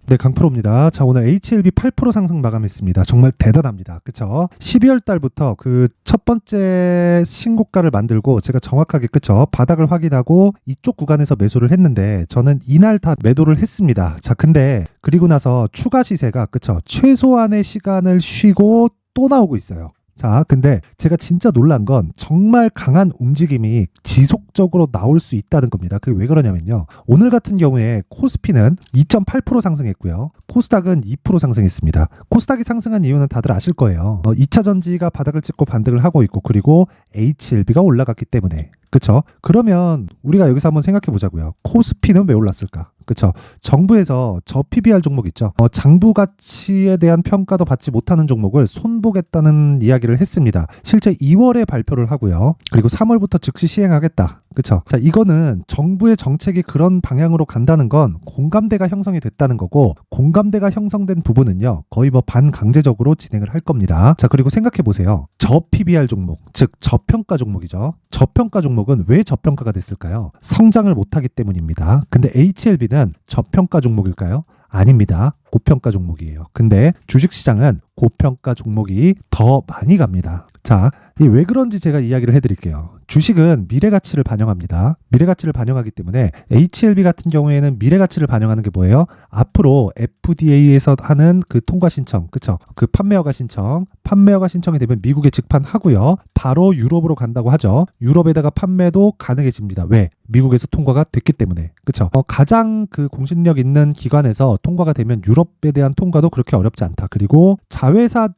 네, 강프로입니다. 자, 오늘 HLB 8% 상승 마감했습니다. 정말 대단합니다. 그쵸? 12월 달부터 그 첫 번째 신고가를 만들고 제가 정확하게 그쵸? 바닥을 확인하고 이쪽 구간에서 매수를 했는데 저는 이날 다 매도를 했습니다. 자, 근데 그리고 나서 추가 시세가 그쵸? 최소한의 시간을 쉬고 또 나오고 있어요. 자, 근데 제가 진짜 놀란 건 정말 강한 움직임이 지속적으로 나올 수 있다는 겁니다. 그게 왜 그러냐면요. 오늘 같은 경우에 코스피는 2.8% 상승했고요. 코스닥은 2% 상승했습니다. 코스닥이 상승한 이유는 다들 아실 거예요. 2차 전지가 바닥을 찍고 반등을 하고 있고 그리고 HLB가 올라갔기 때문에. 그쵸? 그러면 우리가 여기서 한번 생각해 보자고요. 코스피는 왜 올랐을까? 그쵸? 정부에서 저 PBR 종목 있죠? 장부 가치에 대한 평가도 받지 못하는 종목을 손보겠다는 이야기를 했습니다. 실제 2월에 발표를 하고요. 그리고 3월부터 즉시 시행하겠다. 그쵸? 자, 이거는 정부의 정책이 그런 방향으로 간다는 건 공감대가 형성이 됐다는 거고, 공감대가 형성된 부분은요, 거의 뭐 반강제적으로 진행을 할 겁니다. 자, 그리고 생각해 보세요. 저 PBR 종목, 즉 저평가 종목이죠. 저평가 종목은 왜 저평가가 됐을까요? 성장을 못하기 때문입니다. 근데 HLB는 저평가 종목일까요? 아닙니다. 고평가 종목이에요. 근데 주식시장은 고평가 종목이 더 많이 갑니다. 자, 왜 그런지 제가 이야기를 해드릴게요. 주식은 미래가치를 반영합니다. 미래가치를 반영하기 때문에 HLB 같은 경우에는 미래가치를 반영하는 게 뭐예요? 앞으로 FDA에서 하는 그 통과 신청, 그쵸? 그 판매허가 신청이 되면 미국에 직판하고요. 바로 유럽으로 간다고 하죠. 유럽에다가 판매도 가능해집니다. 왜? 미국에서 통과가 됐기 때문에. 그쵸? 가장 그 공신력 있는 기관에서 통과가 되면 유럽에 대한 통과도 그렇게 어렵지 않다. 그리고 자회사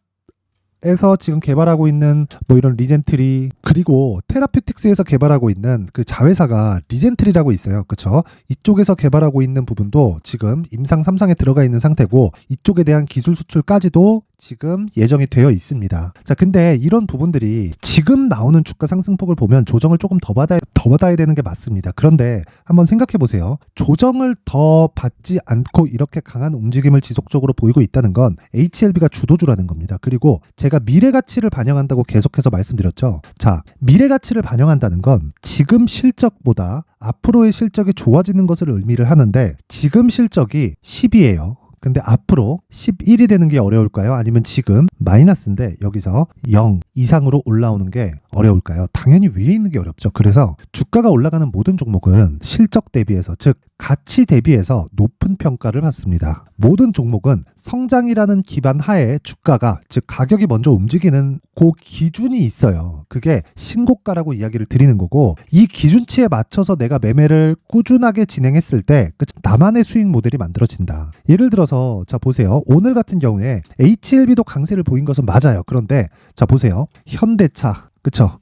에서 지금 개발하고 있는 뭐 이런 리젠트리, 그리고 테라퓨틱스에서 개발하고 있는 그 자회사가 리젠트리라고 있어요. 그쵸? 이쪽에서 개발하고 있는 부분도 지금 임상 3상에 들어가 있는 상태고 이쪽에 대한 기술 수출까지도 지금 예정이 되어 있습니다. 자, 근데 이런 부분들이 지금 나오는 주가 상승폭을 보면 조정을 조금 더 받아야 되는 게 맞습니다. 그런데 한번 생각해 보세요. 조정을 더 받지 않고 이렇게 강한 움직임을 지속적으로 보이고 있다는 건 HLB가 주도주라는 겁니다. 그리고 제가 미래가치를 반영한다고 계속해서 말씀드렸죠. 자, 미래가치를 반영한다는 건 지금 실적보다 앞으로의 실적이 좋아지는 것을 의미를 하는데 지금 실적이 10이에요. 근데 앞으로 11이 되는 게 어려울까요? 아니면 지금 마이너스인데 여기서 0 이상으로 올라오는 게 어려울까요? 당연히 위에 있는 게 어렵죠. 그래서 주가가 올라가는 모든 종목은 실적 대비해서, 즉 가치 대비해서 높은 평가를 받습니다. 모든 종목은 성장이라는 기반 하에 주가가, 즉 가격이 먼저 움직이는 그 기준이 있어요. 그게 신고가라고 이야기를 드리는 거고, 이 기준치에 맞춰서 내가 매매를 꾸준하게 진행했을 때 나만의 수익 모델이 만들어진다. 예를 들어서 자 보세요. 오늘 같은 경우에 HLB도 강세를 보인 것은 맞아요. 그런데 자 보세요. 현대차, 그쵸?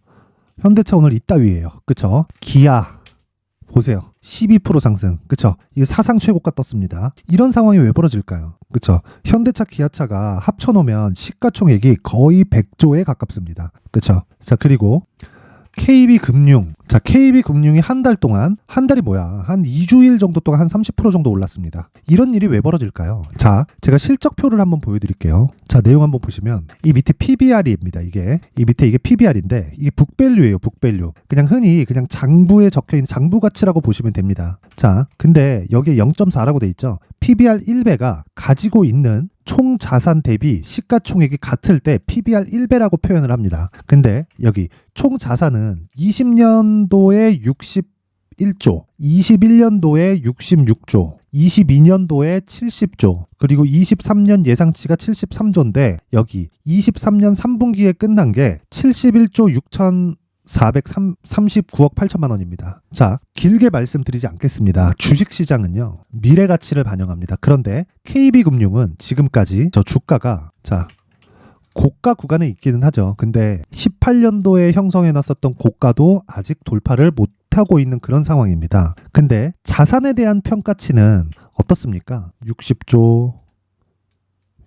현대차 오늘 이따위예요. 그쵸? 기아 보세요. 12% 상승. 그쵸? 이게 사상 최고가 떴습니다. 이런 상황이 왜 벌어질까요? 그쵸? 현대차, 기아차가 합쳐놓으면 시가총액이 거의 100조에 가깝습니다. 그쵸? 자, 그리고 KB금융. 자, KB금융이 한 달 동안, 한 달이 뭐야? 한 2주일 정도 동안 한 30% 정도 올랐습니다. 이런 일이 왜 벌어질까요? 자, 제가 실적표를 한번 보여드릴게요. 자, 내용 한번 보시면 이 밑에 PBR입니다. 이 밑에 이게 PBR인데 이게 북밸류예요. 북밸류. 그냥 흔히 그냥 장부에 적혀있는 장부 가치라고 보시면 됩니다. 자, 근데 여기에 0.4라고 돼 있죠. PBR 1배가 가지고 있는 총 자산 대비 시가총액이 같을 때 PBR 1배라고 표현을 합니다. 근데 여기 총 자산은 20년도에 61조, 21년도에 66조, 22년도에 70조, 그리고 23년 예상치가 73조인데 여기 23년 3분기에 끝난 게 71조 439억 8천만 원입니다. 자, 길게 말씀드리지 않겠습니다. 주식시장은요, 미래가치를 반영합니다. 그런데 KB금융은 지금까지 저 주가가 자 고가 구간에 있기는 하죠. 근데 18년도에 형성해놨었던 고가도 아직 돌파를 못하고 있는 그런 상황입니다. 근데 자산에 대한 평가치는 어떻습니까? 60조,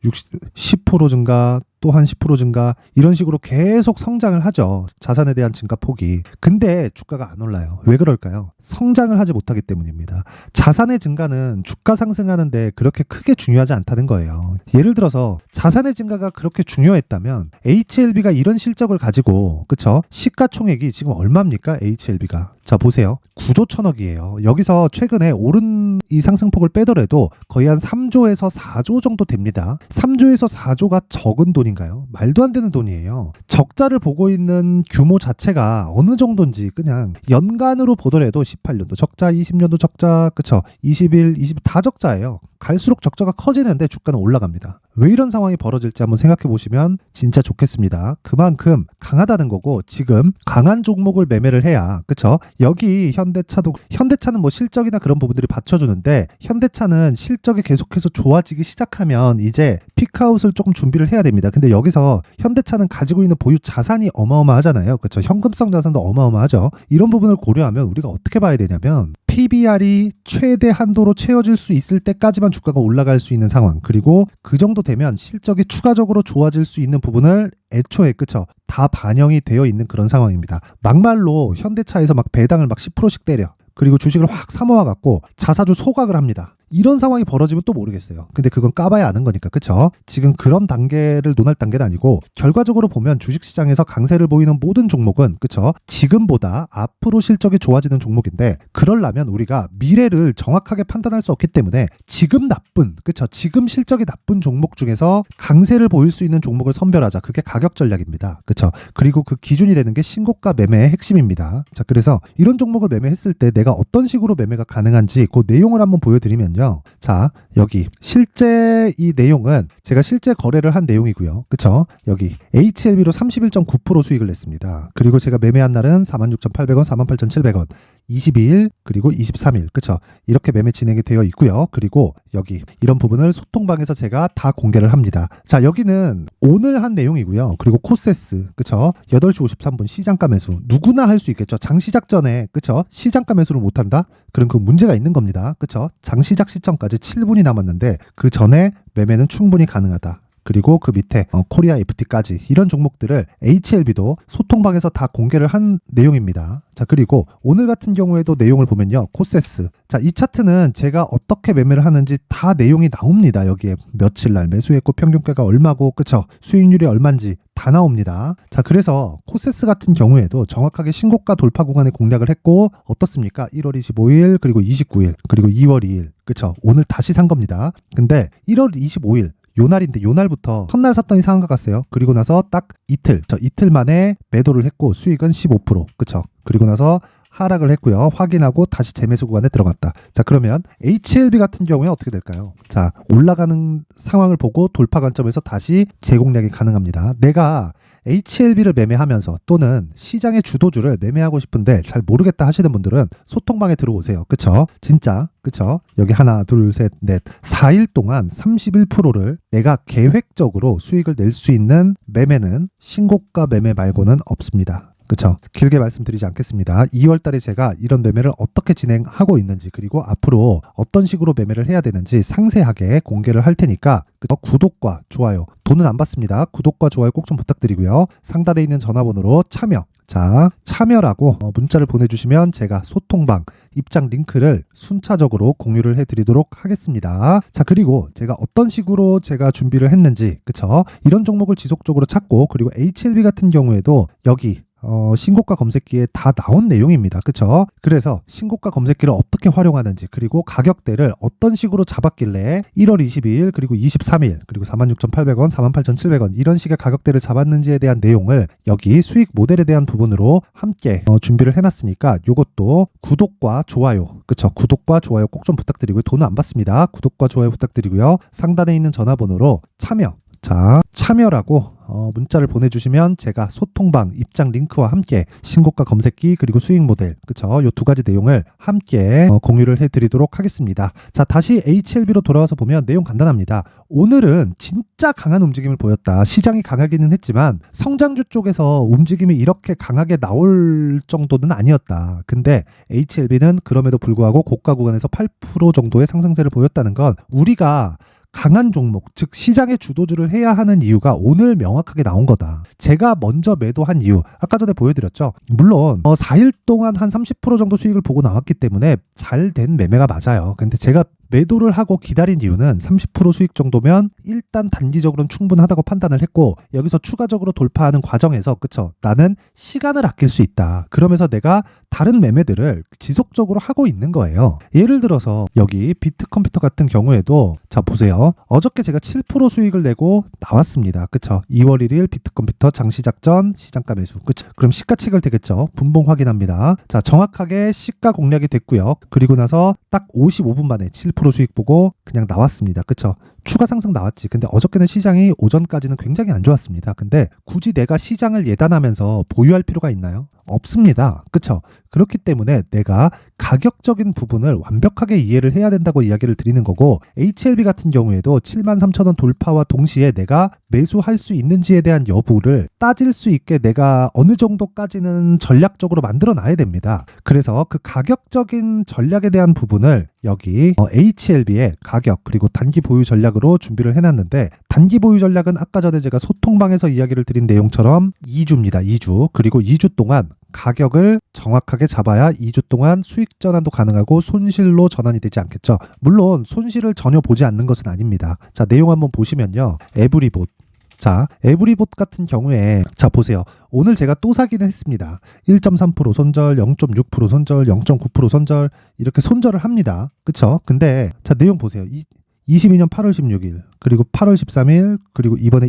10% 증가, 또 한 10% 증가, 이런 식으로 계속 성장을 하죠. 자산에 대한 증가폭이. 근데 주가가 안 올라요. 왜 그럴까요? 성장을 하지 못하기 때문입니다. 자산의 증가는 주가 상승하는데 그렇게 크게 중요하지 않다는 거예요. 예를 들어서 자산의 증가가 그렇게 중요했다면 HLB가 이런 실적을 가지고, 그쵸? 시가총액이 지금 얼마입니까? HLB가 자, 보세요. 9조 1천억이에요. 여기서 최근에 오른 이 상승폭을 빼더라도 거의 한 3조에서 4조 정도 됩니다. 3조에서 4조가 적은 돈인가요? 말도 안 되는 돈이에요. 적자를 보고 있는 규모 자체가 어느 정도인지 그냥 연간으로 보더라도 18년도 적자, 20년도 적자, 그쵸? 21, 20 다 적자예요. 갈수록 적자가 커지는데 주가는 올라갑니다. 왜 이런 상황이 벌어질지 한번 생각해 보시면 진짜 좋겠습니다. 그만큼 강하다는 거고 지금 강한 종목을 매매를 해야 그쵸? 여기 현대차는 뭐 실적이나 그런 부분들이 받쳐주는데 현대차는 실적이 계속해서 좋아지기 시작하면 이제 피크아웃을 조금 준비를 해야 됩니다. 근데 여기서 현대차는 가지고 있는 보유 자산이 어마어마하잖아요. 그쵸? 현금성 자산도 어마어마하죠. 이런 부분을 고려하면 우리가 어떻게 봐야 되냐면 PBR이 최대 한도로 채워질 수 있을 때까지만 주가가 올라갈 수 있는 상황, 그리고 그 정도 되면 실적이 추가적으로 좋아질 수 있는 부분을 애초에 그쵸 다 반영이 되어 있는 그런 상황입니다. 막말로 현대차에서 막 배당을 막 10%씩 때려, 그리고 주식을 확 사모아 갖고 자사주 소각을 합니다. 이런 상황이 벌어지면 또 모르겠어요. 근데 그건 까봐야 아는 거니까 그쵸? 지금 그런 단계를 논할 단계는 아니고 결과적으로 보면 주식시장에서 강세를 보이는 모든 종목은 그쵸? 지금보다 앞으로 실적이 좋아지는 종목인데 그러려면 우리가 미래를 정확하게 판단할 수 없기 때문에 지금 나쁜 그쵸? 지금 실적이 나쁜 종목 중에서 강세를 보일 수 있는 종목을 선별하자. 그게 가격 전략입니다. 그쵸? 그리고 그 기준이 되는 게 신고가 매매의 핵심입니다. 자, 그래서 이런 종목을 매매했을 때 내가 어떤 식으로 매매가 가능한지 그 내용을 한번 보여드리면 자, 여기 실제 이 내용은 제가 실제 거래를 한 내용이고요. 그쵸? 여기 HLB로 31.9% 수익을 냈습니다. 그리고 제가 매매한 날은 46,800원, 48,700원, 22일 그리고 23일 그쵸? 이렇게 매매 진행이 되어 있고요. 그리고 여기 이런 부분을 소통방에서 제가 다 공개를 합니다. 자, 여기는 오늘 한 내용이고요. 그리고 코세스 그쵸? 8시 53분 시장가 매수 누구나 할 수 있겠죠. 장시작 전에 그쵸? 시장가 매수를 못한다? 그럼 그 문제가 있는 겁니다. 그쵸? 장시작 시점까지 7분이 남았는데 그 전에 매매는 충분히 가능하다. 그리고 그 밑에 코리아 FT까지 이런 종목들을 HLB도 소통방에서 다 공개를 한 내용입니다. 자, 그리고 오늘 같은 경우에도 내용을 보면요. 코세스. 자, 이 차트는 제가 어떻게 매매를 하는지 다 내용이 나옵니다. 여기에 며칠 날 매수했고 평균가가 얼마고 그쵸? 수익률이 얼마인지 다 나옵니다. 자, 그래서 코세스 같은 경우에도 정확하게 신고가 돌파 구간에 공략을 했고 어떻습니까? 1월 25일 그리고 29일 그리고 2월 2일 그쵸? 오늘 다시 산 겁니다. 근데 1월 25일 요 날인데 요 날부터 첫날 샀더니 상한가 갔어요. 그리고 나서 딱 이틀 만에 매도를 했고 수익은 15% 그쵸? 그리고 나서 하락을 했고요. 확인하고 다시 재매수 구간에 들어갔다. 자, 그러면 HLB 같은 경우에 어떻게 될까요? 자, 올라가는 상황을 보고 돌파 관점에서 다시 재공략이 가능합니다. 내가 HLB를 매매하면서 또는 시장의 주도주를 매매하고 싶은데 잘 모르겠다 하시는 분들은 소통방에 들어오세요. 그쵸? 진짜 그쵸? 여기 하나 둘 셋 넷 4일 동안 31%를 내가 계획적으로 수익을 낼 수 있는 매매는 신고가 매매 말고는 없습니다. 그쵸? 길게 말씀드리지 않겠습니다. 2월 달에 제가 이런 매매를 어떻게 진행하고 있는지 그리고 앞으로 어떤 식으로 매매를 해야 되는지 상세하게 공개를 할 테니까 구독과 좋아요, 돈은 안 받습니다. 구독과 좋아요 꼭 좀 부탁드리고요. 상단에 있는 전화번호로 참여라고 문자를 보내주시면 제가 소통방 입장 링크를 순차적으로 공유를 해드리도록 하겠습니다. 자, 그리고 제가 어떤 식으로 제가 준비를 했는지 그쵸? 이런 종목을 지속적으로 찾고 그리고 HLB 같은 경우에도 여기 신고가 검색기에 다 나온 내용입니다. 그쵸? 그래서 신고가 검색기를 어떻게 활용하는지 그리고 가격대를 어떤 식으로 잡았길래 1월 22일 그리고 23일 그리고 46,800원, 48,700원 이런 식의 가격대를 잡았는지에 대한 내용을 여기 수익 모델에 대한 부분으로 함께 준비를 해놨으니까 요것도 구독과 좋아요 그쵸? 구독과 좋아요 꼭 좀 부탁드리고요. 돈은 안 받습니다. 구독과 좋아요 부탁드리고요. 상단에 있는 전화번호로 참여라고 문자를 보내주시면 제가 소통방 입장 링크와 함께 신고가 검색기 그리고 수익 모델 그쵸? 요 두 가지 내용을 함께 공유를 해드리도록 하겠습니다. 자, 다시 HLB로 돌아와서 보면 내용 간단합니다. 오늘은 진짜 강한 움직임을 보였다. 시장이 강하기는 했지만 성장주 쪽에서 움직임이 이렇게 강하게 나올 정도는 아니었다. 근데 HLB는 그럼에도 불구하고 고가 구간에서 8% 정도의 상승세를 보였다는 건 우리가 강한 종목, 즉 시장의 주도주를 해야 하는 이유가 오늘 명확하게 나온 거다. 제가 먼저 매도한 이유, 아까 전에 보여드렸죠. 물론 4일 동안 한 30% 정도 수익을 보고 나왔기 때문에 잘 된 매매가 맞아요. 근데 제가 매도를 하고 기다린 이유는 30% 수익 정도면 일단 단기적으로는 충분하다고 판단을 했고, 여기서 추가적으로 돌파하는 과정에서 그쵸, 나는 시간을 아낄 수 있다. 그러면서 내가 다른 매매들을 지속적으로 하고 있는 거예요. 예를 들어서 여기 비트컴퓨터 같은 경우에도 자 보세요. 어저께 제가 7% 수익을 내고 나왔습니다. 그쵸? 2월 1일 비트컴퓨터 장시작 전 시장가 매수. 그쵸? 그럼 시가 체결되겠죠? 분봉 확인합니다. 자, 정확하게 시가 공략이 됐고요. 그리고 나서 딱 55분 만에 7% 수익 보고 그냥 나왔습니다. 그쵸? 추가 상승 나왔지. 근데 어저께는 시장이 오전까지는 굉장히 안 좋았습니다. 근데 굳이 내가 시장을 예단하면서 보유할 필요가 있나요? 없습니다. 그쵸? 그렇기 때문에 내가 가격적인 부분을 완벽하게 이해를 해야 된다고 이야기를 드리는 거고, HLB 같은 경우에도 73,000원 돌파와 동시에 내가 매수할 수 있는지에 대한 여부를 따질 수 있게 내가 어느 정도까지는 전략적으로 만들어 놔야 됩니다. 그래서 그 가격적인 전략에 대한 부분을 여기 HLB의 가격 그리고 단기 보유 전략으로 준비를 해놨는데, 단기 보유 전략은 아까 전에 제가 소통방에서 이야기를 드린 내용처럼 2주입니다. 2주. 그리고 2주 동안 가격을 정확하게 잡아야 2주 동안 수익 전환도 가능하고 손실로 전환이 되지 않겠죠. 물론 손실을 전혀 보지 않는 것은 아닙니다. 자, 내용 한번 보시면요. 에브리봇. 자, 에브리봇 같은 경우에 자 보세요. 오늘 제가 또 사기는 했습니다. 1.3% 손절, 0.6% 손절, 0.9% 손절 이렇게 손절을 합니다. 그쵸? 근데 자 내용 보세요. 22년 8월 16일 그리고 8월 13일 그리고 이번에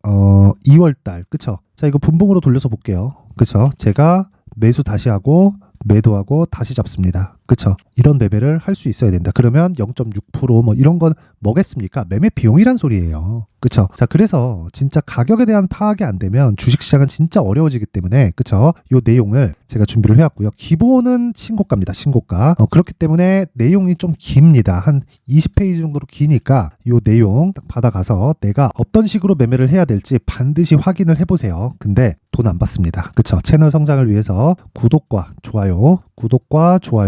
2월달 그쵸? 자 이거 분봉으로 돌려서 볼게요. 그쵸? 제가 매수 다시 하고 매도하고 다시 잡습니다. 그쵸? 이런 매매를 할 수 있어야 된다. 그러면 0.6% 뭐 이런 건 뭐겠습니까? 매매 비용이란 소리예요. 그쵸? 자, 그래서 진짜 가격에 대한 파악이 안 되면 주식시장은 진짜 어려워지기 때문에 그쵸? 요 내용을 제가 준비를 해왔고요. 기본은 신고가입니다. 신고가. 그렇기 때문에 내용이 좀 깁니다. 한 20페이지 정도로 기니까 요 내용 딱 받아가서 내가 어떤 식으로 매매를 해야 될지 반드시 확인을 해보세요. 근데 돈 안 받습니다. 그쵸? 채널 성장을 위해서 구독과 좋아요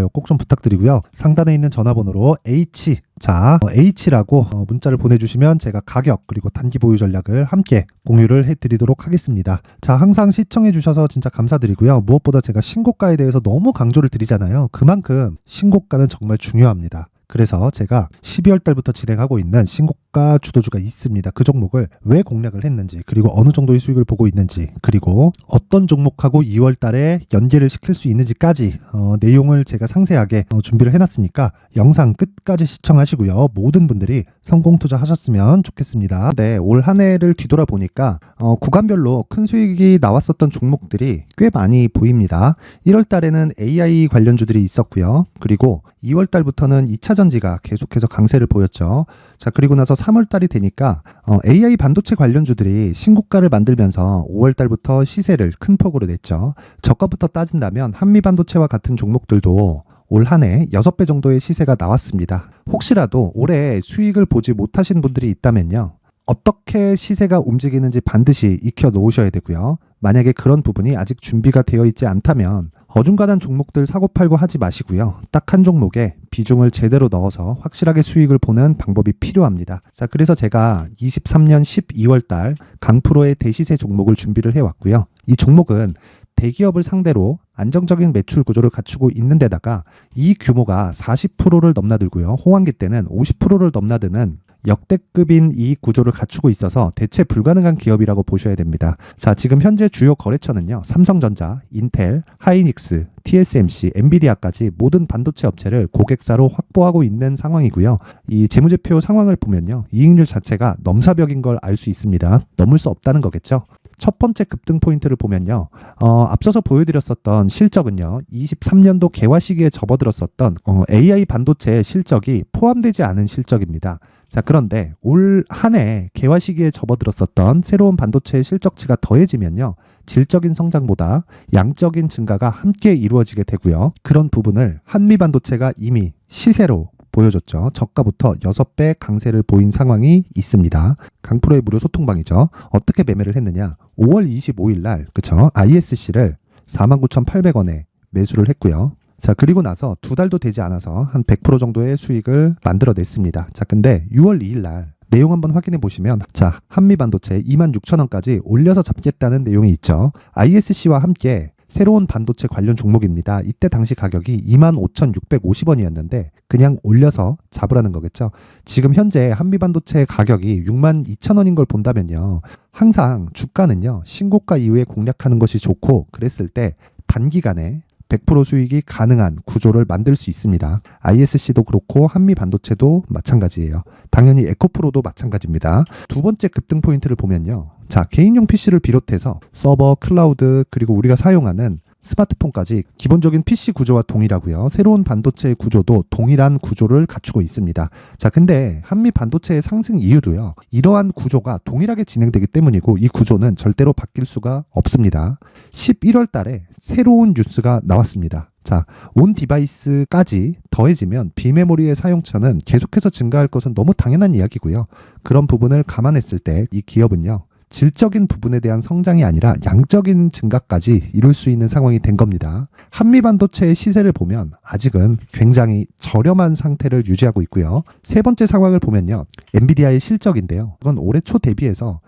꼭 좀 부탁드리고요. 상단에 있는 전화번호로 H라고 문자를 보내주시면 제가 가격 그리고 단기 보유 전략을 함께 공유를 해드리도록 하겠습니다. 자, 항상 시청해주셔서 진짜 감사드리고요. 무엇보다 제가 신고가에 대해서 너무 강조를 드리잖아요. 그만큼 신고가는 정말 중요합니다. 그래서 제가 12월 달부터 진행하고 있는 신고가 주도주가 있습니다. 그 종목을 왜 공략을 했는지, 그리고 어느 정도의 수익을 보고 있는지, 그리고 어떤 종목하고 2월 달에 연계를 시킬 수 있는지까지 내용을 제가 상세하게 준비를 해놨으니까 영상 끝까지 시청하시고요. 모든 분들이 성공 투자하셨으면 좋겠습니다. 네, 올 한 해를 뒤돌아보니까 구간별로 큰 수익이 나왔었던 종목들이 꽤 많이 보입니다. 1월 달에는 AI 관련주들이 있었고요. 그리고 2월 달부터는 2차 전지가 계속해서 강세를 보였죠. 자, 그리고 나서 3월 달이 되니까 AI 반도체 관련주들이 신고가를 만들면서 5월 달부터 시세를 큰 폭으로 냈죠. 저가부터 따진다면 한미반도체와 같은 종목들도 올 한 해 6배 정도의 시세가 나왔습니다. 혹시라도 올해 수익을 보지 못하신 분들이 있다면요. 어떻게 시세가 움직이는지 반드시 익혀 놓으셔야 되고요. 만약에 그런 부분이 아직 준비가 되어 있지 않다면 어중간한 종목들 사고팔고 하지 마시고요. 딱 한 종목에 비중을 제대로 넣어서 확실하게 수익을 보는 방법이 필요합니다. 자, 그래서 제가 23년 12월 달 강프로의 대시세 종목을 준비를 해왔고요. 이 종목은 대기업을 상대로 안정적인 매출 구조를 갖추고 있는 데다가 이 규모가 40%를 넘나들고요. 호황기 때는 50%를 넘나드는 역대급인 이 구조를 갖추고 있어서 대체 불가능한 기업이라고 보셔야 됩니다. 자, 지금 현재 주요 거래처는요. 삼성전자, 인텔, 하이닉스, TSMC, 엔비디아까지 모든 반도체 업체를 고객사로 확보하고 있는 상황이고요. 이 재무제표 상황을 보면요. 이익률 자체가 넘사벽인 걸 알 수 있습니다. 넘을 수 없다는 거겠죠. 첫 번째 급등 포인트를 보면요. 앞서서 보여드렸었던 실적은요. 23년도 개화 시기에 접어들었었던 AI 반도체의 실적이 포함되지 않은 실적입니다. 자, 그런데 올 한 해 개화 시기에 접어들었었던 새로운 반도체의 실적치가 더해지면요. 질적인 성장보다 양적인 증가가 함께 이루어지게 되고요. 그런 부분을 한미반도체가 이미 시세로 보여줬죠. 저가부터 6배 강세를 보인 상황이 있습니다. 강프로의 무료 소통방이죠. 어떻게 매매를 했느냐. 5월 25일 날 그쵸? ISC를 49,800원에 매수를 했고요. 자, 그리고 나서 2달도 되지 않아서 한 100% 정도의 수익을 만들어냈습니다. 자, 근데 6월 2일 날 내용 한번 확인해 보시면 자, 한미반도체 26,000원까지 올려서 잡겠다는 내용이 있죠. ISC와 함께 새로운 반도체 관련 종목입니다. 이때 당시 가격이 25,650원이었는데 그냥 올려서 잡으라는 거겠죠. 지금 현재 한미반도체 가격이 62,000원인 걸 본다면요. 항상 주가는요. 신고가 이후에 공략하는 것이 좋고 그랬을 때 단기간에 100% 수익이 가능한 구조를 만들 수 있습니다. ISC도 그렇고 한미반도체도 마찬가지예요. 당연히 에코프로도 마찬가지입니다. 두 번째 급등 포인트를 보면요. 자, 개인용 PC를 비롯해서 서버, 클라우드, 그리고 우리가 사용하는 스마트폰까지 기본적인 PC 구조와 동일하고요. 새로운 반도체의 구조도 동일한 구조를 갖추고 있습니다. 자, 근데 한미 반도체의 상승 이유도요. 이러한 구조가 동일하게 진행되기 때문이고 이 구조는 절대로 바뀔 수가 없습니다. 11월 달에 새로운 뉴스가 나왔습니다. 자, 온 디바이스까지 더해지면 비메모리의 사용처는 계속해서 증가할 것은 너무 당연한 이야기고요. 그런 부분을 감안했을 때 이 기업은요. 질적인 부분에 대한 성장이 아니라 양적인 증가까지 이룰 수 있는 상황이 된 겁니다. 한미반도체의 시세를 보면 아직은 굉장히 저렴한 상태를 유지하고 있고요. 세 번째 상황을 보면요. 엔비디아의 실적인데요. 이건 올해 초 대비해서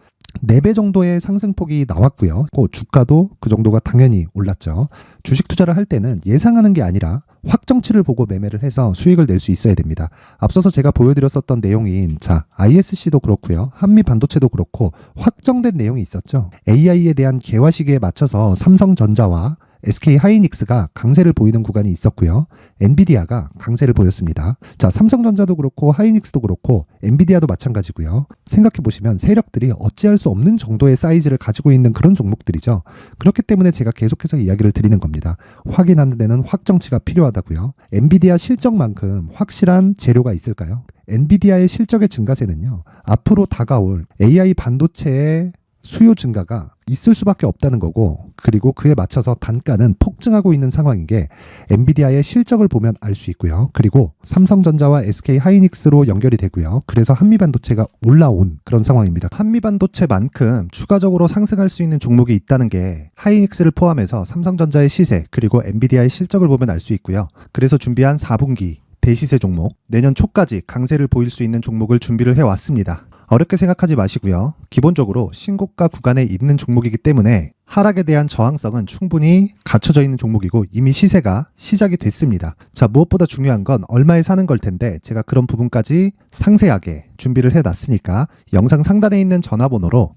4배 정도의 상승폭이 나왔고요. 주가도 그 정도가 당연히 올랐죠. 주식 투자를 할 때는 예상하는 게 아니라 확정치를 보고 매매를 해서 수익을 낼 수 있어야 됩니다. 앞서서 제가 보여드렸었던 내용인 ISC도 그렇고요. 한미 반도체도 그렇고 확정된 내용이 있었죠. AI에 대한 개화 시기에 맞춰서 삼성전자와 SK 하이닉스가 강세를 보이는 구간이 있었고요. 엔비디아가 강세를 보였습니다. 자, 삼성전자도 그렇고 하이닉스도 그렇고 엔비디아도 마찬가지고요. 생각해 보시면 세력들이 어찌할 수 없는 정도의 사이즈를 가지고 있는 그런 종목들이죠. 그렇기 때문에 제가 계속해서 이야기를 드리는 겁니다. 확인하는 데는 확정치가 필요하다고요. 엔비디아 실적만큼 확실한 재료가 있을까요? 엔비디아의 실적의 증가세는요. 앞으로 다가올 AI 반도체의 수요 증가가 있을 수밖에 없다는 거고, 그리고 그에 맞춰서 단가는 폭증하고 있는 상황인 게 엔비디아의 실적을 보면 알 수 있고요. 그리고 삼성전자와 SK 하이닉스로 연결이 되고요. 그래서 한미반도체가 올라온 그런 상황입니다. 한미반도체만큼 추가적으로 상승할 수 있는 종목이 있다는 게 하이닉스를 포함해서 삼성전자의 시세 그리고 엔비디아의 실적을 보면 알 수 있고요. 그래서 준비한 4분기 대시세 종목, 내년 초까지 강세를 보일 수 있는 종목을 준비를 해왔습니다. 어렵게 생각하지 마시고요. 기본적으로 신고가 구간에 있는 종목이기 때문에 하락에 대한 저항성은 충분히 갖춰져 있는 종목이고 이미 시세가 시작이 됐습니다. 자, 무엇보다 중요한 건 얼마에 사는 걸 텐데 제가 그런 부분까지 상세하게 준비를 해놨으니까 영상 상단에 있는 전화번호로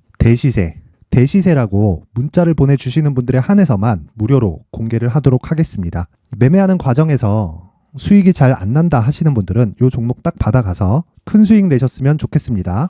대시세라고 문자를 보내주시는 분들에 한해서만 무료로 공개를 하도록 하겠습니다. 매매하는 과정에서 수익이 잘 안 난다 하시는 분들은 이 종목 딱 받아가서 큰 수익 내셨으면 좋겠습니다.